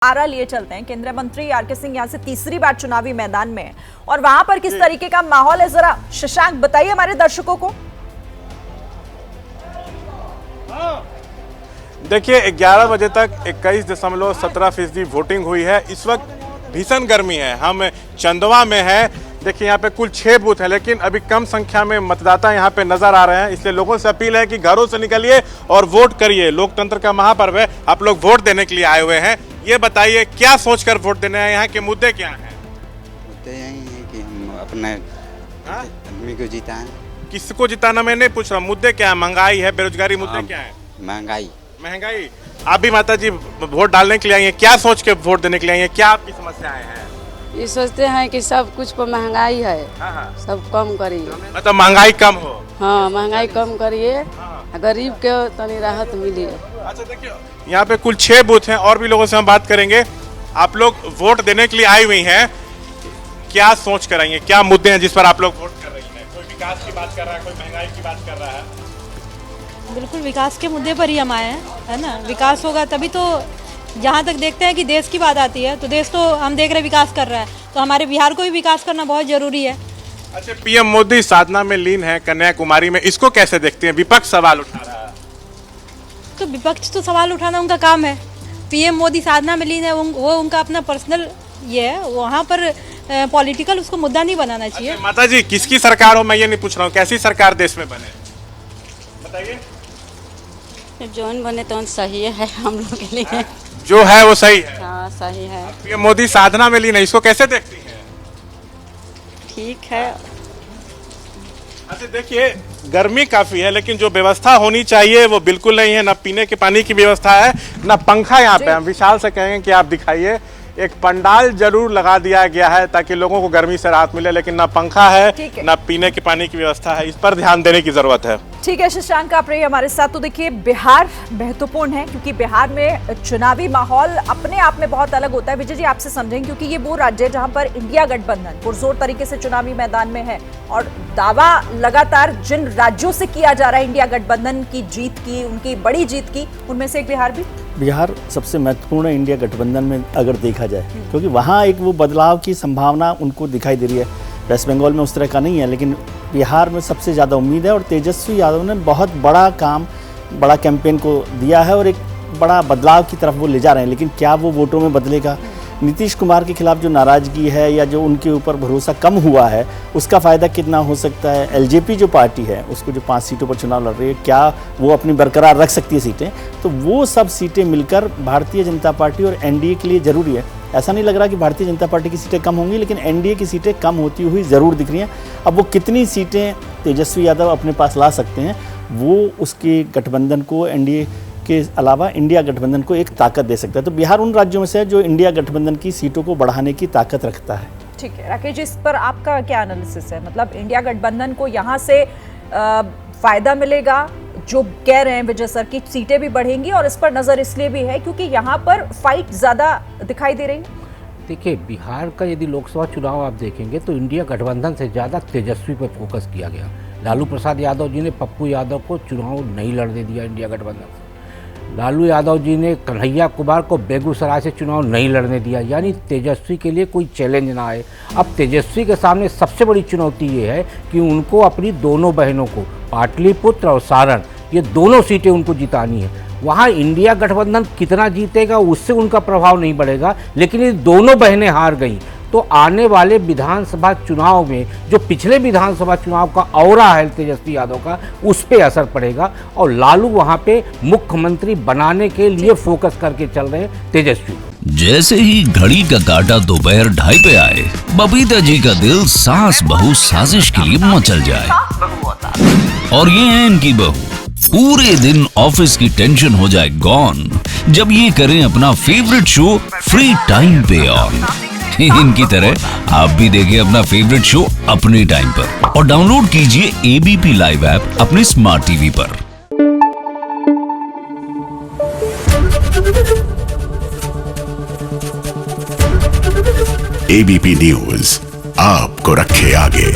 आरा लिए चलते हैं। केंद्रीय मंत्री आर.के. सिंह यहाँ से तीसरी बार चुनावी मैदान में है और वहां पर किस तरीके का माहौल है, जरा शशांक बताइए हमारे दर्शकों को। देखिए 11 बजे तक 21.17% वोटिंग हुई है। इस वक्त भीषण गर्मी है। हम चंदवा में है। देखिए यहाँ पे कुल 6 बूथ हैं, लेकिन अभी कम संख्या में मतदाता यहाँ पे नजर आ रहे हैं। इसलिए लोगों से अपील है कि घरों से निकलिए और वोट करिए। लोकतंत्र का महापर्व है, आप लोग वोट देने के लिए आए हुए हैं। ये बताइए क्या सोचकर वोट देने आए, यहाँ के मुद्दे क्या हैं? मुद्दे यही है कि हम अपने आदमी को जिताएं। किसको जिताना मैं नहीं पूछ रहा, मुद्दे क्या है? महंगाई है, बेरोजगारी, मुद्दे क्या है? महंगाई। आप भी माता जी वोट डालने के लिए आई हैं, क्या सोच के वोट देने के लिए आई हैं? क्या आपकी समस्याएं हैं? ये सोचते हैं कि सब कुछ पर महंगाई है, सब कम करिए। मतलब महंगाई कम हो। हाँ, महंगाई कम करिए, गरीब के तनी राहत मिले। अच्छा देखिए यहाँ पे कुल 6 बूथ हैं और भी लोगों से हम बात करेंगे। आप लोग वोट देने के लिए आई हुई हैं, क्या सोच कर आई हैं? क्या मुद्दे हैं जिस पर आप लोग वोट कर रही हैं? कोई विकास की बात कर रहा है, कोई महंगाई की बात कर रहा है। बिल्कुल विकास के मुद्दे पर ही हम आए हैं, है ना। विकास होगा तभी तो, जहाँ तक देखते हैं कि देश की बात आती है तो देश तो हम देख रहे विकास कर रहा है, तो हमारे बिहार को भी विकास करना बहुत जरूरी है। अच्छा, पीएम मोदी साधना में लीन है कन्याकुमारी में, इसको कैसे देखते हैं? विपक्ष सवाल उठा रहा है। तो विपक्ष तो सवाल उठाना उनका काम है। पीएम मोदी साधना में लीन है, वो उनका अपना पर्सनल ये है, वहाँ पर पॉलिटिकल उसको मुद्दा नहीं बनाना चाहिए। अच्छा, माता जी किसकी सरकार हो मैं ये नहीं पूछ रहा हूँ, कैसी सरकार देश में बने बताइए। जौन बने तो सही है हम लोग के लिए। जो है वो सही है। हाँ सही है। पीएम मोदी साधना में लीन है, इसको कैसे देखती हैं? ठीक है। अच्छा देखिए गर्मी काफी है, लेकिन जो व्यवस्था होनी चाहिए वो बिल्कुल नहीं है। ना पीने के पानी की व्यवस्था है, ना पंखा। यहाँ पे हम विशाल से कहेंगे कि आप दिखाइए, एक पंडाल जरूर लगा दिया गया है ताकि लोगों को गर्मी से राहत मिले, लेकिन ना पंखा है ना पीने के पानी की व्यवस्था है। इस पर ध्यान देने की जरूरत है। ठीक है शशांक, आप रहिए हमारे साथ। तो देखिए बिहार महत्वपूर्ण है क्योंकि बिहार में चुनावी माहौल अपने आप में बहुत अलग होता है। विजय जी आपसे समझेंगे, क्योंकि ये वो राज्य है जहां पर इंडिया गठबंधन पुरजोर तरीके से चुनावी मैदान में है और दावा लगातार जिन राज्यों से किया जा रहा है इंडिया गठबंधन की जीत की, उनकी बड़ी जीत की, उनमें से एक बिहार भी। बिहार सबसे महत्वपूर्ण है इंडिया गठबंधन में अगर देखा जाए, क्योंकि वहाँ एक वो बदलाव की संभावना उनको दिखाई दे रही है। वेस्ट बंगाल में उस तरह का नहीं है, लेकिन बिहार में सबसे ज़्यादा उम्मीद है और तेजस्वी यादव ने बहुत बड़ा काम, बड़ा कैंपेन को दिया है और एक बड़ा बदलाव की तरफ वो ले जा रहे हैं। लेकिन क्या वो वोटों में बदलेगा? नीतीश कुमार के खिलाफ जो नाराज़गी है या जो उनके ऊपर भरोसा कम हुआ है, उसका फ़ायदा कितना हो सकता है? एलजेपी जो पार्टी है उसको जो 5 सीटों पर चुनाव लड़ रही है, क्या वो अपनी बरकरार रख सकती है सीटें? तो वो सब सीटें मिलकर भारतीय जनता पार्टी और एनडीए के लिए ज़रूरी है। ऐसा नहीं लग रहा कि भारतीय जनता पार्टी की सीटें कम होंगी, लेकिन एनडीए की सीटें कम होती हुई ज़रूर दिख रही हैं। अब वो कितनी सीटें तेजस्वी यादव अपने पास ला सकते हैं, वो उसके गठबंधन को, एनडीए के अलावा इंडिया गठबंधन को एक ताकत दे सकता है। तो बिहार उन राज्यों में से है जो इंडिया गठबंधन की सीटों को बढ़ाने की ताकत रखता है। ठीक है राकेश जी, इस पर आपका क्या एनालिसिस है? मतलब इंडिया गठबंधन को यहाँ से फायदा मिलेगा, जो कह रहे हैं विजय सर की सीटें भी बढ़ेंगी, और इस पर नजर इसलिए भी है क्योंकि यहाँ पर फाइट ज्यादा दिखाई दे रही है। देखिए बिहार का यदि लोकसभा चुनाव आप देखेंगे तो इंडिया गठबंधन से ज़्यादा तेजस्वी पर फोकस किया गया। लालू प्रसाद यादव जी ने पप्पू यादव को चुनाव नहीं लड़ने दिया इंडिया गठबंधन से। लालू यादव जी ने कन्हैया कुमार को बेगूसराय से चुनाव नहीं लड़ने दिया, यानी तेजस्वी के लिए कोई चैलेंज ना आए। अब तेजस्वी के सामने सबसे बड़ी चुनौती ये है कि उनको अपनी दोनों बहनों को, पाटलिपुत्र और सारण, ये दोनों सीटें उनको जितानी है। वहाँ इंडिया गठबंधन कितना जीतेगा उससे उनका प्रभाव नहीं बढ़ेगा, लेकिन ये दोनों बहनें हार गई तो आने वाले विधानसभा चुनाव में जो पिछले विधानसभा चुनाव का औरा है तेजस्वी यादव का, उस पे असर पड़ेगा और लालू वहाँ पे मुख्यमंत्री बनाने के लिए फोकस करके चल रहे हैं तेजस्वी। जैसे ही घड़ी का काटा दोपहर 2:30 पे आए, बबीता जी का दिल सास बहू साजिश के लिए मचल जाए। और ये है इनकी बहू, पूरे दिन ऑफिस की टेंशन हो जाए गॉन जब ये करें अपना फेवरेट शो फ्री टाइम पे ऑन। इनकी तरह आप भी देखिए अपना फेवरेट शो अपने टाइम पर और डाउनलोड कीजिए एबीपी लाइव ऐप अपने स्मार्ट टीवी पर। एबीपी न्यूज आपको रखे आगे।